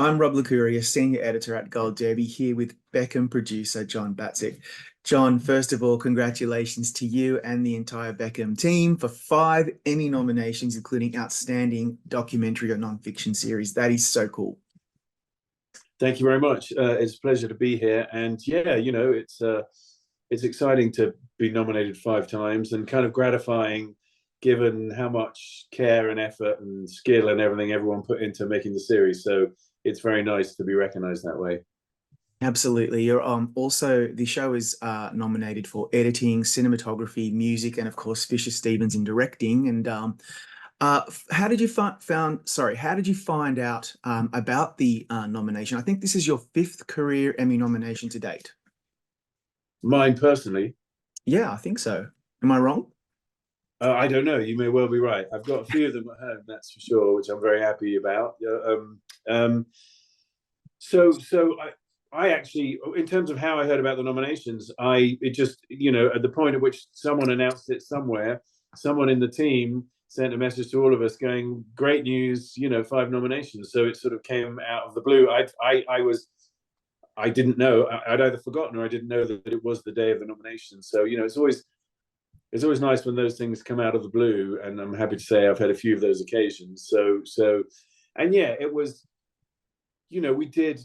I'm Rob Licuria, senior editor at Gold Derby, here with Beckham producer John Battsek. John, first of all, congratulations to you and the entire Beckham team for 5 Emmy nominations, including Outstanding Documentary or Nonfiction Series. That is so cool. Thank you very much. It's a pleasure to be here, and yeah, it's exciting to be nominated 5 times, and kind of gratifying, given how much care and effort and skill and everything everyone put into making the series. So it's very nice to be recognised that way. Absolutely. You're also the show is nominated for editing, cinematography, music, and of course Fisher Stevens in directing. And how did you how did you find out about the nomination? I think this is your fifth career Emmy nomination to date. Mine personally, Yeah, I think so. Am I wrong? I don't know. You may well be right. I've got a few of them at home, that's for sure, which I'm very happy about. Yeah, so I actually, in terms of how I heard about the nominations, it just, at the point at which someone announced it somewhere, someone in the team sent a message to all of us going, "Great news, 5 nominations." So it sort of came out of the blue. I didn't know. I'd either forgotten or I didn't know that it was the day of the nomination. So it's always nice when those things come out of the blue, and I'm happy to say I've had a few of those occasions. And yeah, it was, we did,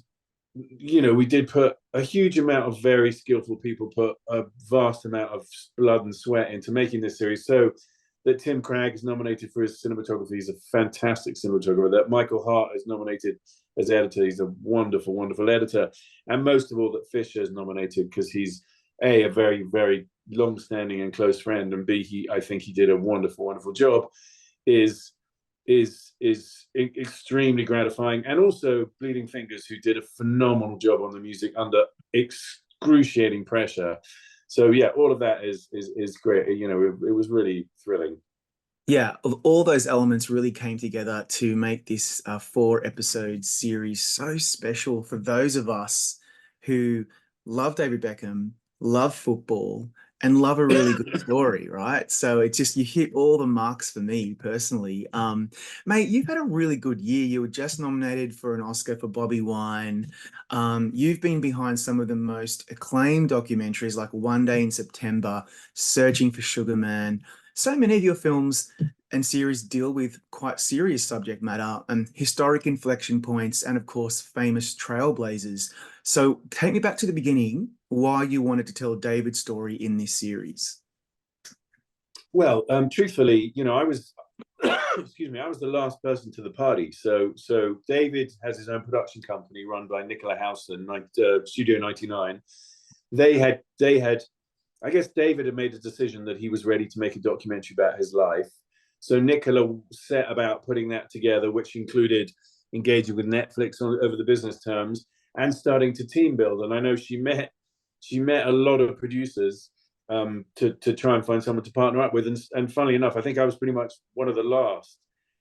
we did put a huge amount of very skillful people put a vast amount of blood and sweat into making this series. So that Tim Cragg is nominated for his cinematography. He's a fantastic cinematographer. That Michael Hart is nominated as editor. He's a wonderful, wonderful editor. And most of all, that Fisher is nominated because he's a very, very long-standing and close friend, and B, I think he did a wonderful, wonderful job. Is extremely gratifying, and also Bleeding Fingers, who did a phenomenal job on the music under excruciating pressure. So yeah, all of that is great. It was really thrilling. Yeah, all those elements really came together to make this 4 episode series so special for those of us who love David Beckham, love football, and love a really good story, right? So it's just you hit all the marks for me personally. Mate, you've had a really good year. You were just nominated for an Oscar for Bobby Wine. You've been behind some of the most acclaimed documentaries like One Day in September, Searching for Sugar Man. So many of your films and series deal with quite serious subject matter and historic inflection points, and of course, famous trailblazers. So take me back to the beginning, why you wanted to tell David's story in this series. Well, truthfully, I was, excuse me, I was the last person to the party. So David has his own production company run by Nicola Howson, Studio 99. They had, I guess David had made a decision that he was ready to make a documentary about his life. So Nicola set about putting that together, which included engaging with Netflix over the business terms and starting to team build. And I know she met a lot of producers to try and find someone to partner up with. And funnily enough, I think I was pretty much one of the last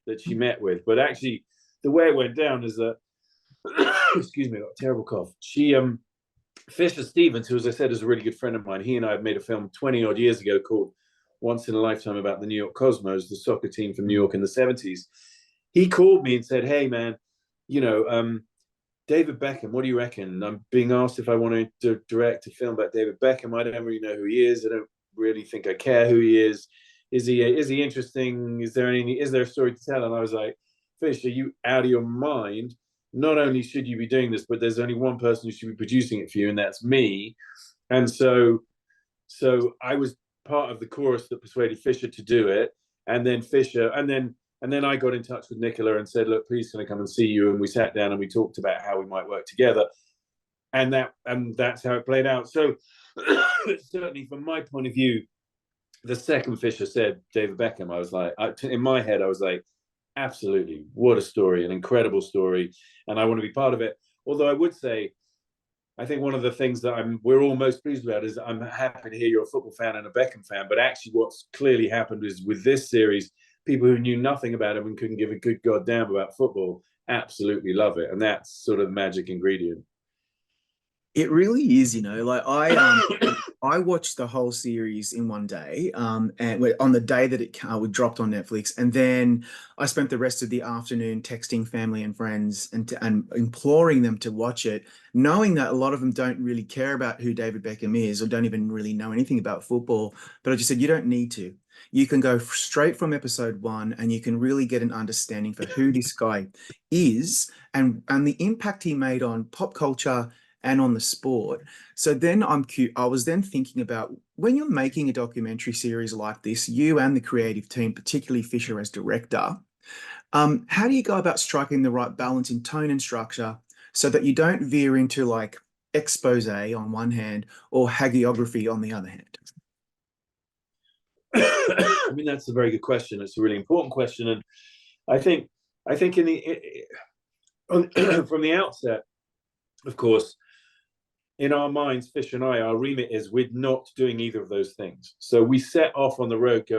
that she met with. But actually, the way it went down is that, excuse me, I got a terrible cough. Fisher Stevens, who, as I said, is a really good friend of mine, he and I have made a film 20 odd years ago called Once in a Lifetime about the New York Cosmos, the soccer team from New York in the 70s. He called me and said, "Hey, man, David Beckham, what do you reckon? I'm being asked if I want to direct a film about David Beckham. I don't really know who he is. I don't really think I care who he is. Is he interesting? Is there a story to tell?" And I was like, "Fish, are you out of your mind? Not only should you be doing this, but there's only one person who should be producing it for you, and that's me." And so I was part of the chorus that persuaded Fisher to do it, and then I got in touch with Nicola and said, "Look, please can I come and see you?" And we sat down and we talked about how we might work together, and that's how it played out. So certainly from my point of view, the second Fisher said David Beckham, I was like, in my head, I was like, absolutely, what a story, an incredible story, and I want to be part of it. Although I would say, I think one of the things that we're all most pleased about is I'm happy to hear you're a football fan and a Beckham fan, but actually what's clearly happened is with this series, people who knew nothing about him and couldn't give a good goddamn about football absolutely love it, and that's sort of the magic ingredient. It really is, like I watched the whole series in one day, on the day that it dropped on Netflix, and then I spent the rest of the afternoon texting family and friends and imploring them to watch it, knowing that a lot of them don't really care about who David Beckham is or don't even really know anything about football. But I just said, you don't need to. You can go straight from episode one, and you can really get an understanding for who this guy is and the impact he made on pop culture and on the sport. So then I was then thinking about when you're making a documentary series like this, you and the creative team, particularly Fisher as director, how do you go about striking the right balance in tone and structure so that you don't veer into like expose on one hand or hagiography on the other hand? I mean, that's a very good question. It's a really important question, and I think in from the outset, of course, in our minds, Fish and I, our remit is we're not doing either of those things. So we set off on the road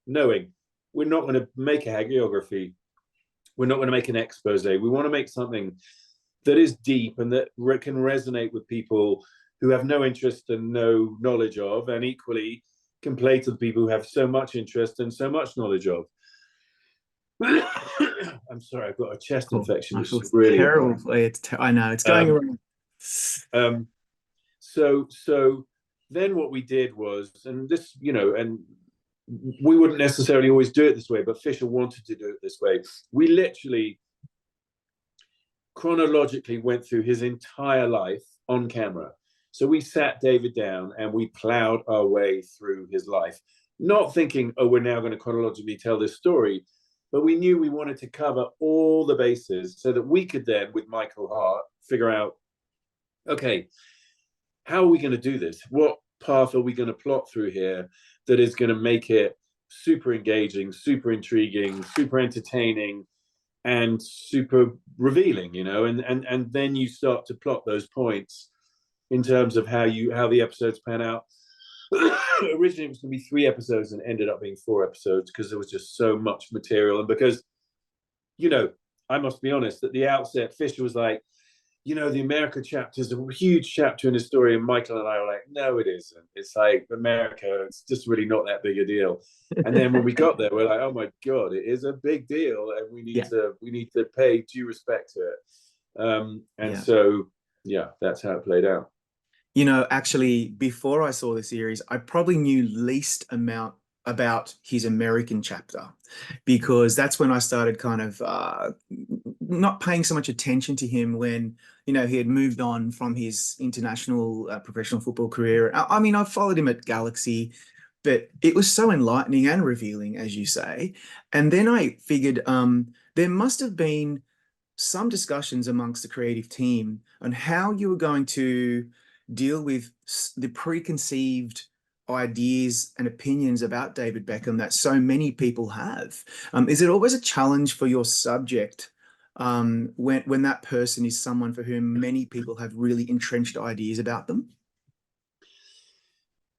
knowing we're not going to make a hagiography, we're not going to make an expose. We want to make something that is deep and that can resonate with people who have no interest and no knowledge of, and equally can play to the people who have so much interest and so much knowledge of. I'm sorry, I've got a chest Cool. infection, I which feel is really terrible. annoying. I know it's going around. Um, so then what we did was, and this, and we wouldn't necessarily always do it this way, but Fisher wanted to do it this way. We literally chronologically went through his entire life on camera. So we sat David down and we plowed our way through his life, not thinking, oh, we're now going to chronologically tell this story, but we knew we wanted to cover all the bases so that we could then, with Michael Hart, figure out, okay, how are we going to do this? What path are we going to plot through here that is going to make it super engaging, super intriguing, super entertaining, and super revealing, and then you start to plot those points in terms of how the episodes pan out. Originally it was going to be 3 episodes and ended up being 4 episodes because there was just so much material, and because I must be honest, at the outset Fisher was like, the America chapter is a huge chapter in the story, and Michael and I were like, no, it isn't. It's like America, it's just really not that big a deal. And then when we got there, we're like, oh my god, it is a big deal, and we need Yeah, to pay due respect to it. And yeah. so yeah, that's how it played out. Actually, before I saw the series, I probably knew least amount about his American chapter because that's when I started kind of not paying so much attention to him when, he had moved on from his international professional football career. I mean, I followed him at Galaxy, but it was so enlightening and revealing, as you say. And then I figured there must have been some discussions amongst the creative team on how you were going to deal with the preconceived ideas and opinions about David Beckham that so many people have. Is it always a challenge for your subject when that person is someone for whom many people have really entrenched ideas about them?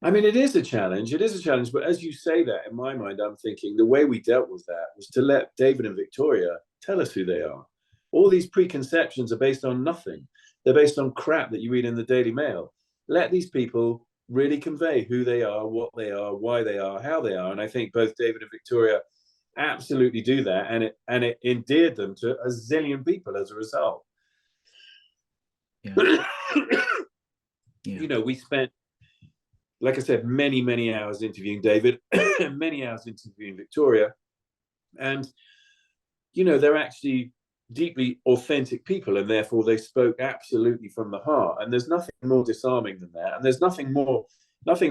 I mean, it is a challenge. It is a challenge. But as you say that, in my mind, I'm thinking the way we dealt with that was to let David and Victoria tell us who they are. All these preconceptions are based on nothing. They're based on crap that you read in the Daily Mail. Let these people really convey who they are, what they are, why they are, how they are. And I think both David and Victoria absolutely do that. And it endeared them to a zillion people as a result. Yeah, yeah, We spent, like I said, many, many hours interviewing David, many hours interviewing Victoria. And, they're actually deeply authentic people, and therefore they spoke absolutely from the heart. And there's nothing more disarming than that. And there's nothing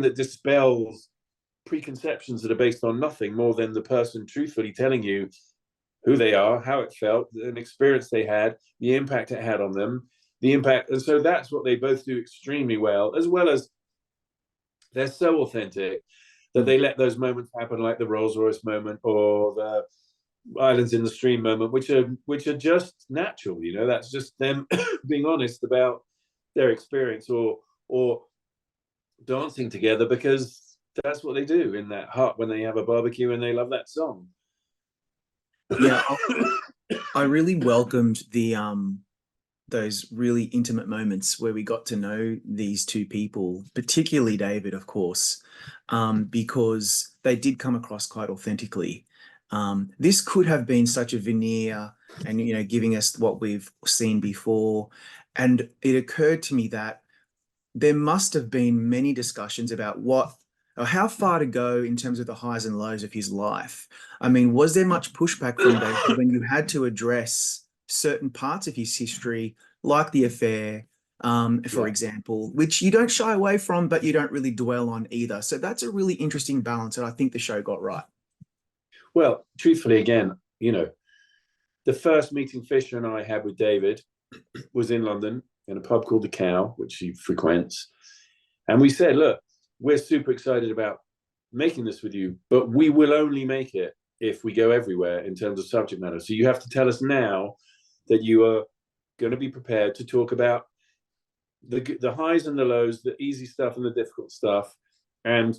that dispels preconceptions that are based on nothing more than the person truthfully telling you who they are, how it felt, an experience they had, the impact it had on them, the impact. And so that's what they both do extremely well as they're so authentic that mm, they let those moments happen, like the Rolls Royce moment or the Islands in the Stream moment, which are just natural. That's just them being honest about their experience or dancing together because that's what they do in that hut when they have a barbecue and they love that song. yeah. I really welcomed those really intimate moments where we got to know these two people, particularly David, of course, because they did come across quite authentically. This could have been such a veneer and, giving us what we've seen before. And it occurred to me that there must have been many discussions about what or how far to go in terms of the highs and lows of his life. I mean, was there much pushback from David when you had to address certain parts of his history, like the affair, for Yeah. example, which you don't shy away from, but you don't really dwell on either. So that's a really interesting balance that I think the show got right. Well, truthfully, again, the first meeting Fisher and I had with David was in London in a pub called The Cow, which he frequents. And we said, look, we're super excited about making this with you, but we will only make it if we go everywhere in terms of subject matter. So you have to tell us now that you are going to be prepared to talk about the highs and the lows, the easy stuff and the difficult stuff. And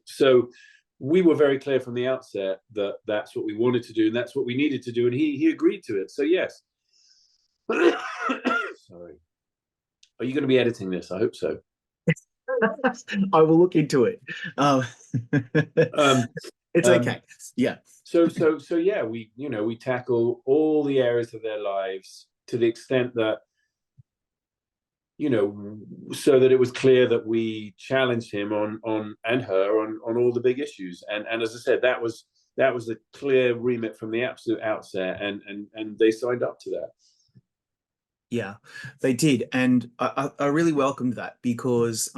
so we were very clear from the outset that that's what we wanted to do and that's what we needed to do. And he agreed to it. So yes. Sorry. Are you going to be editing this? I hope so. I will look into it. Um, It's um, okay. Yeah. so yeah, we tackle all the areas of their lives to the extent that so that it was clear that we challenged him on and her on all the big issues. And as I said, that was a clear remit from the absolute outset, and they signed up to that. Yeah, they did. And I really welcomed that because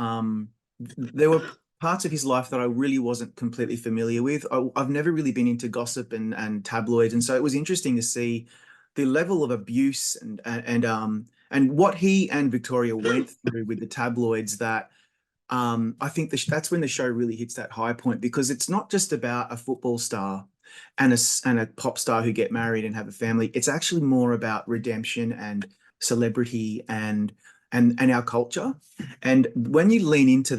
there were parts of his life that I really wasn't completely familiar with. I've never really been into gossip and tabloids. And so it was interesting to see the level of abuse and what he and Victoria went through with the tabloids that I think that's when the show really hits that high point because it's not just about a football star and a pop star who get married and have a family. It's actually more about redemption and celebrity and our culture. And when you lean into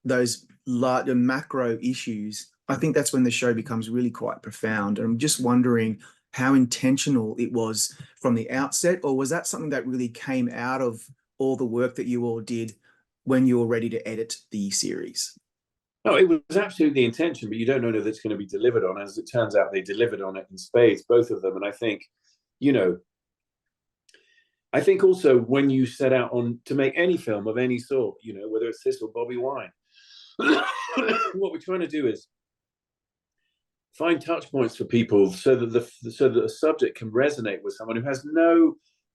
those larger macro issues, I think that's when the show becomes really quite profound. And I'm just wondering how intentional it was from the outset, or was that something that really came out of all the work that you all did when you were ready to edit the series? No, it was absolutely the intention, but you don't know that it's going to be delivered on. As it turns out, they delivered on it in spades, both of them. And you know, I think also when you set out on to make any film of any sort, whether it's this or Bobby Wine, what we're trying to do is find touch points for people so that the subject can resonate with someone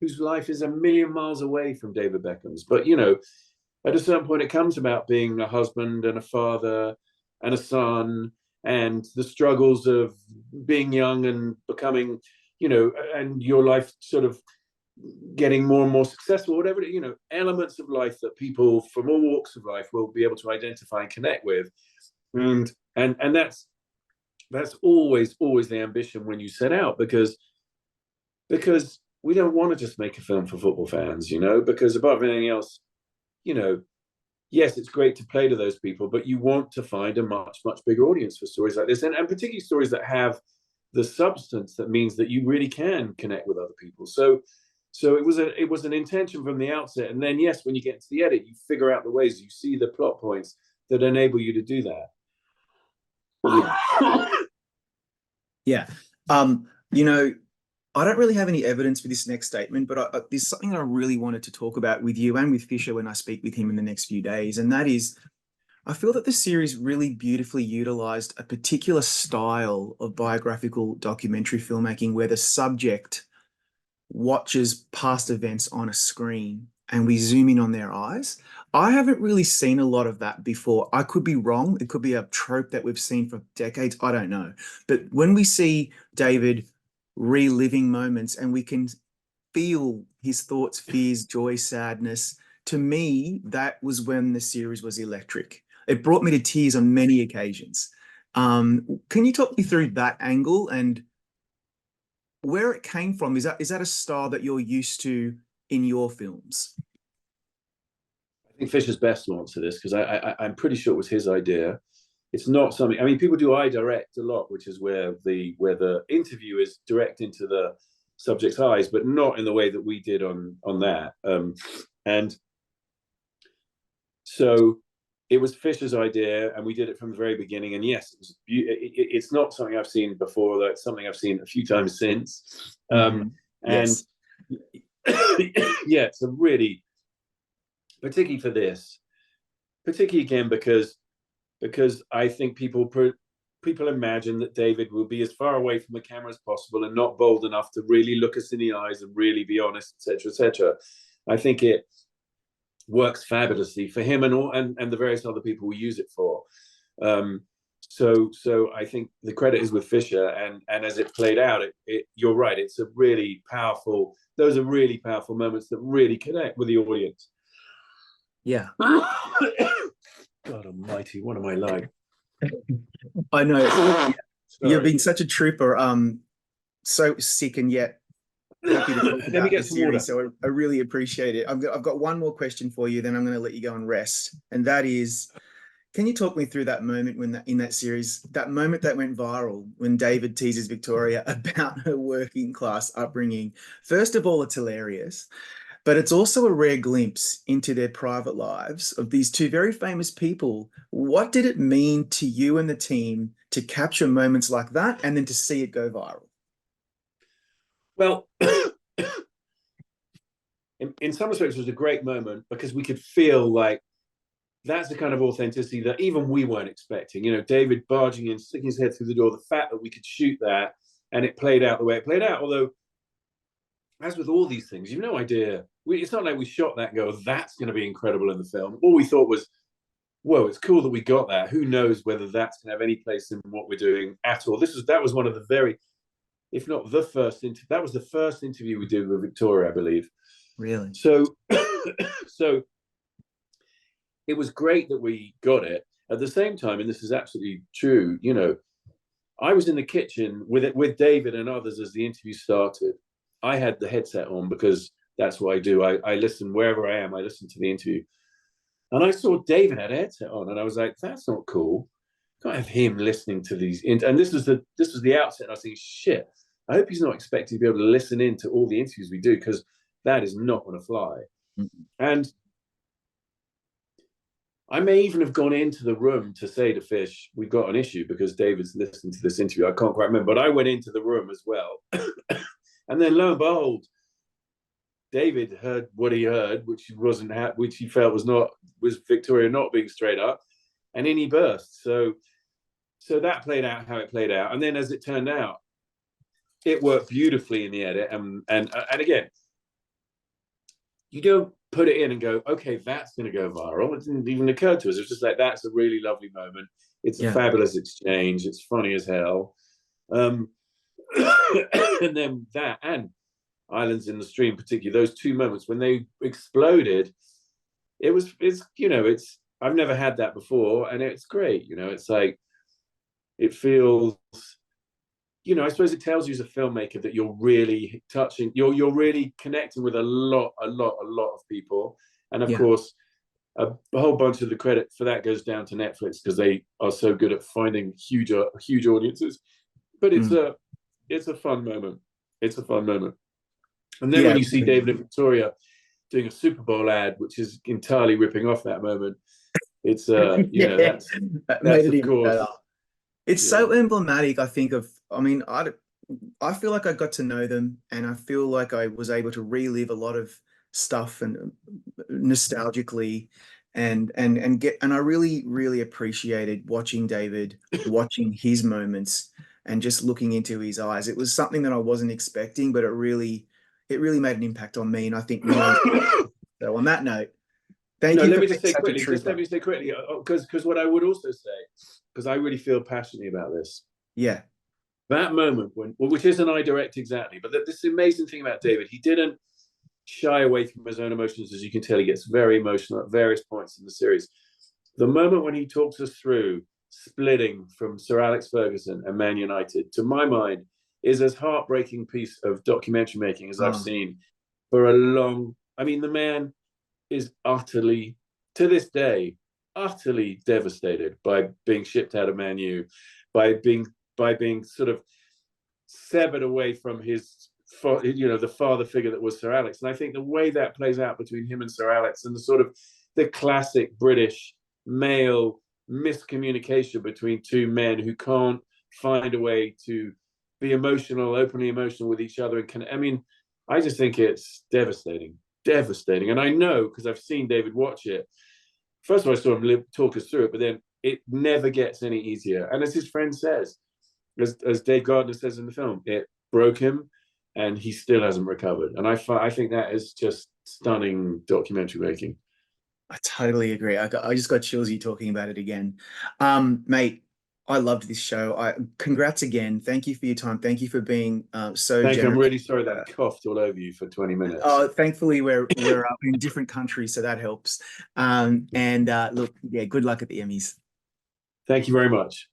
whose life is a million miles away from David Beckham's. But at a certain point, it comes about being a husband and a father and a son and the struggles of being young and becoming, and your life sort of getting more and more successful, whatever, elements of life that people from all walks of life will be able to identify and connect with. And that's always the ambition when you set out, because we don't want to just make a film for football fans, because above anything else, yes, it's great to play to those people, but you want to find a much, much bigger audience for stories like this, and particularly stories that have the substance that means that you really can connect with other people. So it was an intention from the outset, and then yes, when you get into the edit, you figure out the ways, you see the plot points that enable you to do that. Yeah. I don't really have any evidence for this next statement, but there's something that I really wanted to talk about with you and with Fisher when I speak with him in the next few days. And that is, I feel that the series really beautifully utilized a particular style of biographical documentary filmmaking where the subject watches past events on a screen and we zoom in on their eyes. I haven't really seen a lot of that before. I could be wrong. It could be a trope that we've seen for decades. I don't know. But when we see David reliving moments and we can feel his thoughts, fears, joy, sadness, to me, that was when the series was electric. It brought me to tears on many occasions. Can you talk me through that angle and where it came from? Is that a style that you're used to in your films? I think Fisher's best to answer this because I'm pretty sure it was his idea. It's not something. People do I direct a lot, which is where the interview is direct into subjects' eyes, but not in the way that we did on that. And so it was Fisher's idea, and we did it from the very beginning. And yes, it's not something I've seen before. That's something I've seen a few times since. And Yes. yeah, it's a really, particularly for this, particularly again because I think people imagine that David will be as far away from the camera as possible and not bold enough to really look us in the eyes and really be honest, etc., etc. I think it works fabulously for him and the various other people we use it for. So I think the credit is with Fisher, and as it played out, you're right. It's a really powerful. Those are really powerful moments that really connect with the audience. Yeah. God Almighty, what am I like? I know. You've been such a trooper. So sick and yet happy to talk about the series. So I really appreciate it. I've got one more question for you, then I'm going to let you go and rest. And that is, can you talk me through that moment when in that series, that moment that went viral when David teases Victoria about her working class upbringing? First of all, it's hilarious, but it's also a rare glimpse into their private lives of these two very famous people. What did it mean to you and the team to capture moments like that and then to see it go viral? Well, in some respects, it was a great moment because we could feel like that's the kind of authenticity that even we weren't expecting. You know, David barging in, sticking his head through the door, the fact that we could shoot that and it played out the way it played out. Although, as with all these things, you've no idea. It's not like we shot that and go, that's going to be incredible in the film. All we thought was, whoa, it's cool that we got that. Who knows whether that's going to have any place in what we're doing at all. That was one of the very, if not the first, that was the first interview we did with Victoria, I believe. Really? So it was great that we got it. At the same time, and this is absolutely true, you know, I was in the kitchen with David and others as the interview started. I had the headset on because that's what I do. I listen wherever I am. I listen to the interview. And I saw David had a headset on, and I was like, that's not cool. Can't have him listening to these. And this was the outset. And I was thinking, shit, I hope he's not expecting to be able to listen in to all the interviews we do, because that is not going to fly. Mm-hmm. And I may even have gone into the room to say to Fish, we've got an issue because David's listening to this interview. I can't quite remember, but I went into the room as well. And then lo and behold, David heard what he heard, which he felt was Victoria not being straight up, and in he burst. So that played out how it played out. And then as it turned out, it worked beautifully in the edit. And again, you don't put it in and go, okay, that's going to go viral. It didn't even occur to us. It was just like, that's a really lovely moment. It's a fabulous exchange. It's funny as hell. And then that and Islands in the Stream, particularly those two moments when they exploded, I've never had that before, and it's great. You know, it's like, it feels, I suppose it tells you as a filmmaker that you're really touching, you're really connecting with a lot of people. And of course, a whole bunch of the credit for that goes down to Netflix because they are so good at finding huge audiences. But it's a fun moment. It's a fun moment. And then when you see David and Victoria doing a Super Bowl ad, which is entirely ripping off that moment, it's that's of course better. It's so emblematic, I think, I feel like I got to know them, and I feel like I was able to relive a lot of stuff and nostalgically, and I really appreciated watching David, watching his moments, and just looking into his eyes. It was something that I wasn't expecting, but it really made an impact on me, and I think millions. So on that note, thank you. Let me just say quickly, because what I would also say, because I really feel passionately about this. Yeah. That moment which isn't I direct exactly, but this amazing thing about David, he didn't shy away from his own emotions. As you can tell, he gets very emotional at various points in the series. The moment when he talks us through splitting from Sir Alex Ferguson and Man United, to my mind, is as heartbreaking piece of documentary making as I've seen for a long. I mean, the man is utterly, to this day, utterly devastated by being shipped out of Man U, by being sort of severed away from his the father figure that was Sir Alex. And I think the way that plays out between him and Sir Alex, and the sort of the classic British male miscommunication between two men who can't find a way to be emotional, openly emotional with each other, and I just think it's devastating, devastating. And I know because I've seen David watch it. First of all, I saw him talk us through it, but then it never gets any easier. And as his friend says, as Dave Gardner says in the film, it broke him, and he still hasn't recovered. And I think that is just stunning documentary making. I totally agree. I just got chills you talking about it again. Mate, I loved this show. Congrats again. Thank you for your time. Thank you for being so Thank you. I'm generous. really sorry that I coughed all over you for 20 minutes. Thankfully we're in different countries, so that helps. And look, yeah, good luck at the Emmys. Thank you very much.